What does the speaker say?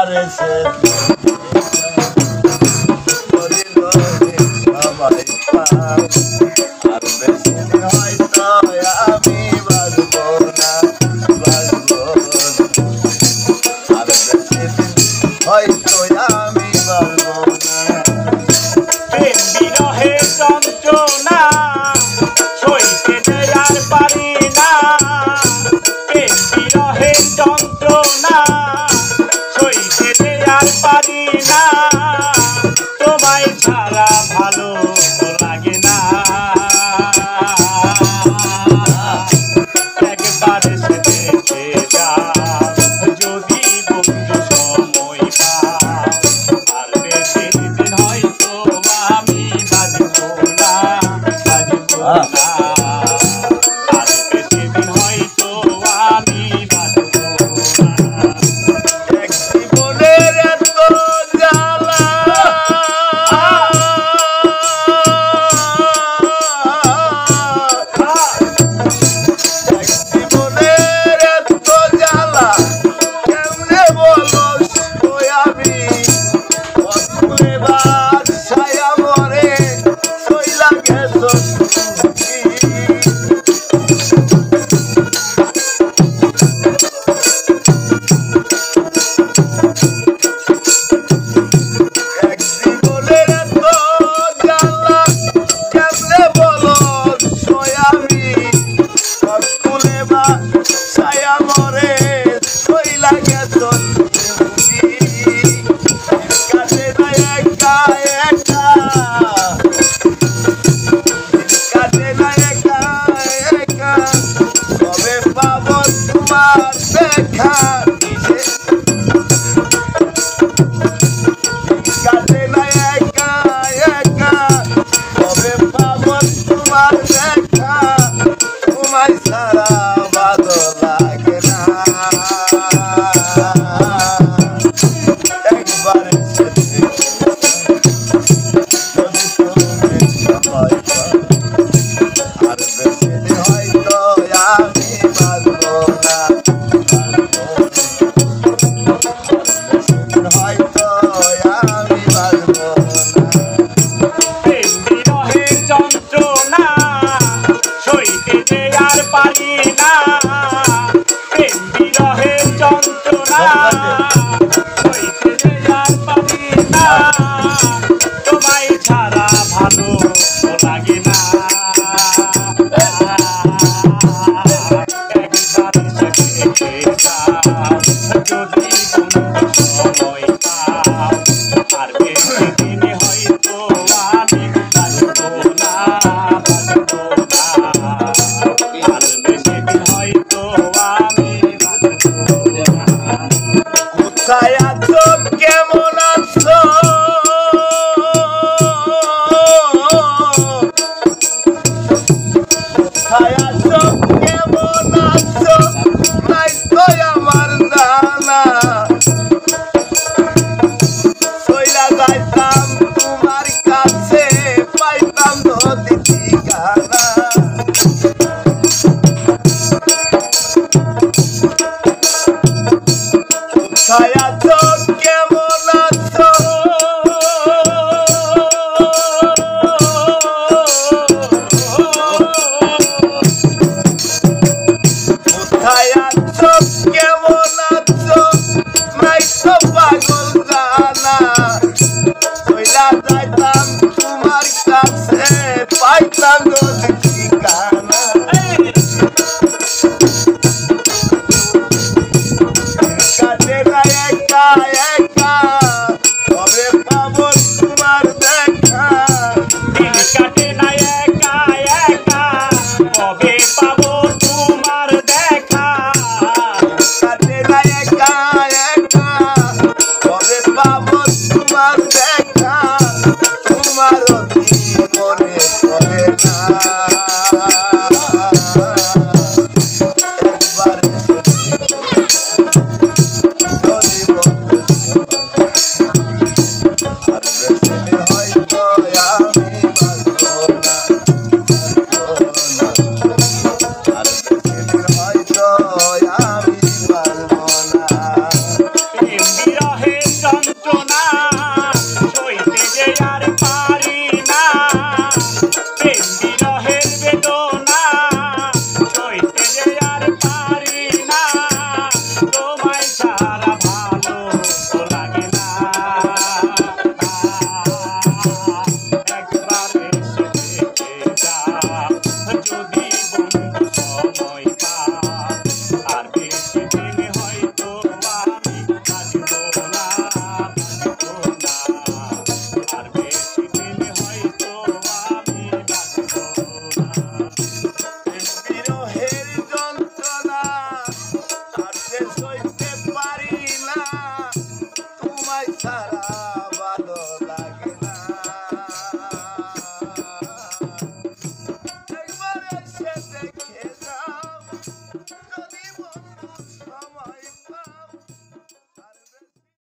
একবারে সে সবাই পাও আর বেশি দিন হয়তো আমি বাঁচবো না আর বেশি দিন হয়তো আমি বাঁচবো না প্রেম বিরহের যন্ত্রণা সইতে আর পারি না প্রেম বিরহের যন্ত্রণা সইতে আর পারি না তোমায় ছাড়া ভালো লাগে না একবার সে দেখে যাও যদি বন্ধু সময় পাও আর বেশি দিন হয়তো আমি বাঁচবো না আর বেশি দিন হয়তো আমি বাঁচবো না এক জীবনের এত জ্বালা এক জীবনের এত জ্বালা কেমনে বলো ওই আমি অতুলে বাদশায় মরে সইলা গেছো এক জীবনের এত জ্বালা কেমনে বলো সই আমি অতুলে বাদশায় মরে সইলা গেছো কাটে না একা একা কাটে না একা একা কবে পাবো তোমার দেখা কাটে না একা একা কবে পাবো তোমার দেখা তোমায় ছাড়া ভালো লাগে না একবারে সে যদি তুমি সময় পাও আর বেশি দিন হয়তো আমি বাঁচবো না বেশি দিন হয়তো আমি বাঁচবো না প্রেম বিরহের যন্ত্রণা সইতে আর পারি না প্রেম বিরহের যন্ত্রণা সইতে আর পারি না তোমায় ছাড়া ভালো লাগে না একবার সে দেখে যাও যদি বন্ধু সময় পাও আর বেশি দিন হয়তো আমি বাঁচবো না আর বেশি দিন হয়তো আমি বাঁচবো না কোথায় আছো কেমন আছো কোথায় আছো কেমন আছো নাই তো আমার জানা সইলা যাইতাম তোমার কাছে পাইতাম যদি ঠিকানা কোথায় আছো কেমন আছো কোথায় আছো কেমন আছো নাই তো পাগল জানা সইলা যাইতাম তোমার কাছে পাইতাম যদি